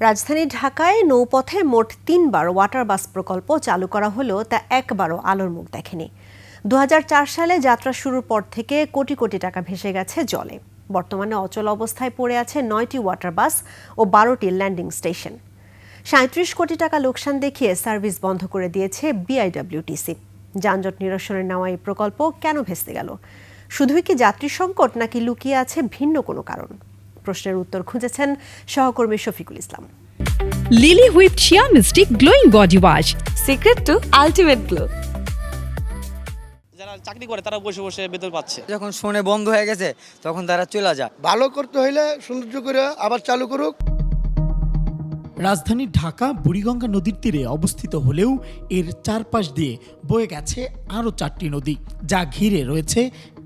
রাজধানী ঢাকায় নৌপথে মোট ৩বার ওয়াটার বাস প্রকল্প চালু করা হলেও তা একবারও আলোর মুখ দেখেনি। ২০০৪ সালে যাত্রা শুরুর পর থেকে কোটি কোটি টাকা ভেসে গেছে জলে। বর্তমানে অচল অবস্থায় পড়ে আছে ৯টি ওয়াটার বাস ও ১২টি ল্যান্ডিং স্টেশন। ৩৭ কোটি টাকা লোকসান দেখিয়ে সার্ভিস বন্ধ করে দিয়েছে বিআইডব্লিউটিসি। যানজট নিরসনের নেওয়া এই প্রকল্প কেন ভেস্তে গেল? শুধুই কি যাত্রী সংকট, নাকি লুকিয়ে আছে ভিন্ন কোনো কারণ? প্রশ্নের উত্তর খুঁজেছেন সহকর্মী Shafiqul Islam. Lily whipped shea mystic glowing body wash, secret to ultimate glow. যারা চাকরি করে তারা বসে বসে বেতন পাচ্ছে। যখন শুনে বন্ধ হয়ে গেছে তখন তারা চলে যায়। ভালো করতে হইলে সৌন্দর্য করে আবার চালু করুক। রাজধানী ঢাকা বুড়িগঙ্গা নদীর তীরে অবস্থিত হলেও এর চারপাশ দিয়ে বয়ে গেছে আরও 4টি নদী, যা ঘিরে রয়েছে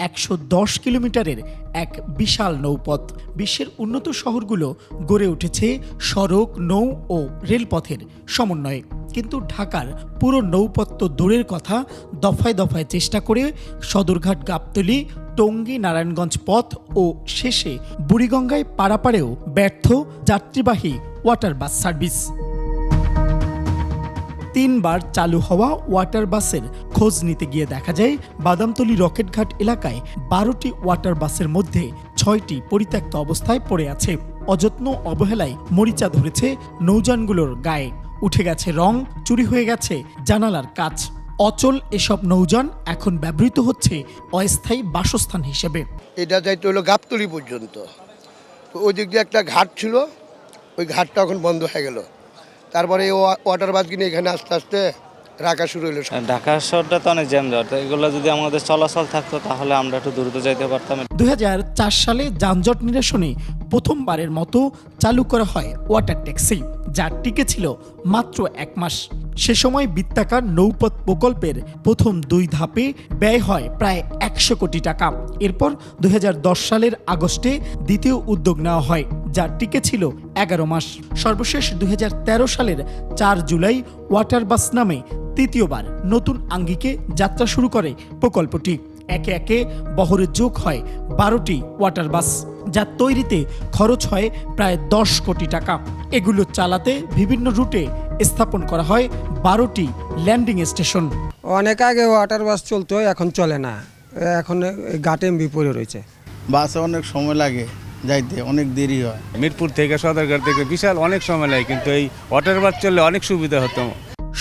১১০ কিলোমিটারের এক বিশাল নৌপথ। বিশ্বের উন্নত শহরগুলো গড়ে উঠেছে সড়ক, নৌ ও রেলপথের সমন্বয়ে, কিন্তু ঢাকার পুরো নৌপথ তো দূরের কথা, দফায় দফায় চেষ্টা করে সদরঘাট, গাবতলী, টঙ্গী, নারায়ণগঞ্জ পথ ও শেষে বুড়িগঙ্গায় পারাপারেও ব্যর্থ যাত্রীবাহী ওয়াটার বাস সার্ভিস। ৩বার চালু হওয়া ওয়াটার বাসের খোঁজ নিতে গিয়ে দেখা যায় বাদামতলী রকেটঘাট এলাকায় ১২টি ওয়াটার বাসের মধ্যে ৬টি পরিত্যক্ত অবস্থায় পড়ে আছে। অযত্ন অবহেলায় মরিচা ধরেছে নৌযানগুলোর গায়ে, উঠে গেছে রং, চুরি হয়ে গেছে জানালার কাচ। অচল এসব নৌযান এখন ব্যবহৃত হচ্ছে অস্থায়ী বাসস্থান হিসেবে। এটা যাইতে হলো গাবতলী পর্যন্ত, তো ওই দিক দিয়ে একটা ঘাট ছিল, ওই ঘাটটা এখন বন্ধ হয়ে গেল। তারপরে এই ওয়াটার বাস কিনে এখানে আস্তে আস্তে রাখা শুরু হলো। ঢাকা শহরটা তো অনেক জ্যামজট, এগুলো যদি আমাদের চলাচল থাকতো তাহলে আমরা একটু দ্রুত যাইতে পারতাম। ২০০৪ সালে যানজট নিরসনে প্রথমবারের মতো চালু করা হয় ওয়াটার ট্যাক্সি, যা টিকেছিল মাত্র ১ মাস। সে সময় বৃত্তাকার নৌপথ প্রকল্পের প্রথম ২ ধাপে ব্যয় হয় প্রায় ১০০ কোটি টাকা। এরপর ২০১০ সালের আগস্টে দ্বিতীয় উদ্যোগ নেওয়া হয়, যা টিকেছিল ১১ মাস। সর্বশেষ ২০১৩ সালের ৪ জুলাই ওয়াটার বাস নামে তৃতীয়বার নতুন আঙ্গিকে যাত্রা শুরু করে প্রকল্পটি। একে একে বহরে যোগ হয় ১২টি ওয়াটার বাস, যা তৈরিতে খরচ হয় প্রায় ১০ কোটি টাকা। এগুলো চালাতে বিভিন্ন রুটে স্থাপন করা হয় ১২টি ল্যান্ডিং স্টেশন। অনেক আগে ওয়াটার বাস চলতো, এখন চলে না, এখন ঘাটে এমবি পড়ে রয়েছে। বাসে অনেক সময় লাগে যাইতে, অনেক দেরি হয়। মিরপুর থেকে সদরঘাট থেকে বিশাল অনেক সময় লাগে, কিন্তু এই ওয়াটার বাস চললে অনেক সুবিধা হতো।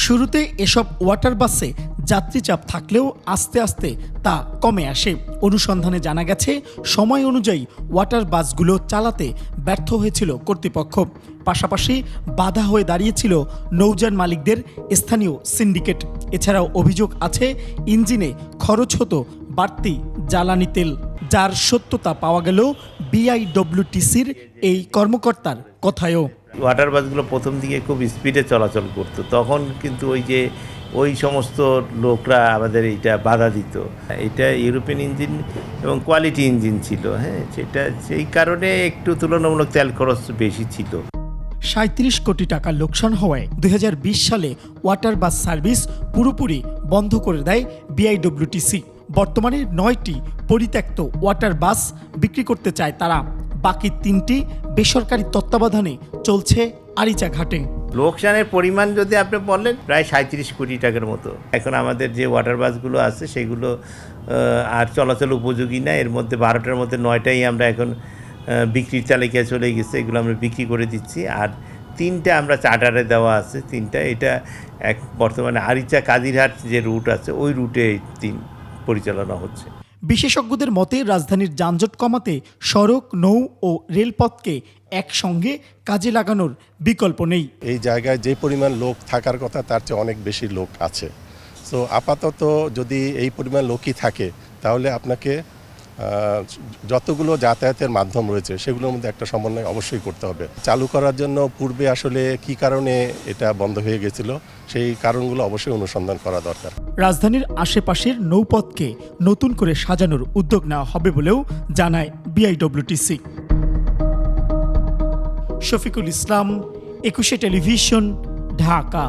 শুরুতে এসব ওয়াটার বাসে যাত্রী চাপ থাকলেও আস্তে আস্তে তা কমে আসে। অনুসন্ধানে জানা গেছে সময় অনুযায়ী ওয়াটার বাসগুলো চালাতে ব্যর্থ হয়েছিল কর্তৃপক্ষ। পাশাপাশি বাধা হয়ে দাঁড়িয়েছিল নৌযান মালিকদের স্থানীয় সিন্ডিকেট। এছাড়াও অভিযোগ আছে ইঞ্জিনে খরচ হতো বাড়তি জ্বালানি তেল, যার সত্যতা পাওয়া গেল বিআইডব্লিউটিসির এই কর্মকর্তার কথায়ও। ওয়াটার বাসগুলো প্রথম দিকে খুব স্পিডে চলাচল করতো, তখন কিন্তু ওই সমস্ত লোকরা আমাদের এইটা বাধা দিত। এটা ইউরোপিয়ান ইঞ্জিন এবং কোয়ালিটি ইঞ্জিন ছিল, সেই কারণে একটু তুলনামূলক তেল খরচ বেশি ছিল। ৩৭ কোটি টাকা লোকসান হওয়ায় ২০২০ সালে ওয়াটার বাস সার্ভিস পুরোপুরি বন্ধ করে দেয় বিআইডব্লিউটিসি। বর্তমানে ৯টি পরিত্যক্ত ওয়াটার বাস বিক্রি করতে চায় তারা। বাকি 3টি বেসরকারি তত্ত্বাবধানে চলছে আরিচা ঘাটে। লোকসানের পরিমাণ যদি আপনি বলেন প্রায় ৩৭ কোটি টাকার মতো। এখন আমাদের যে ওয়াটার বাসগুলো আছে সেগুলো আর চলাচল উপযোগী না। এর মধ্যে 12টার মধ্যে 9টাই আমরা এখন বিক্রির তালিকায় চলে গেছে, এগুলো আমরা বিক্রি করে দিচ্ছি। আর 3টা আমরা চার্টারে দেওয়া আছে, 3টা। এটা বর্তমানে আরিচা কাদিরহাট যে রুট আছে ওই রুটে 3 পরিচালনা হচ্ছে। বিশেষজ্ঞদের মতে রাজধানীর যানজট কমাতে সড়ক, নৌ ও রেলপথকে একসঙ্গে কাজে লাগানোর বিকল্প নেই। এই জায়গায় যে পরিমাণ লোক থাকার কথা তার চেয়ে অনেক বেশি লোক আছে। সো আপাতত যদি এই পরিমাণ লোকই থাকে তাহলে আপনাকে যতগুলো যাতায়াতের মাধ্যম রয়েছে সেগুলোর মধ্যে একটা সমন্বয় অবশ্যই করতে হবে। চালু করার জন্য পূর্বে আসলে কি কারণে এটা বন্ধ হয়ে গেছিল সেই কারণগুলো অবশ্যই অনুসন্ধান করা দরকার। রাজধানীর আশেপাশের নৌপথকে নতুন করে সাজানোর উদ্যোগ নেওয়া হবে বলেও জানায় বিআইডব্লিউটিসি। শফিকুল ইসলাম, ২১ টেলিভিশন, ঢাকা।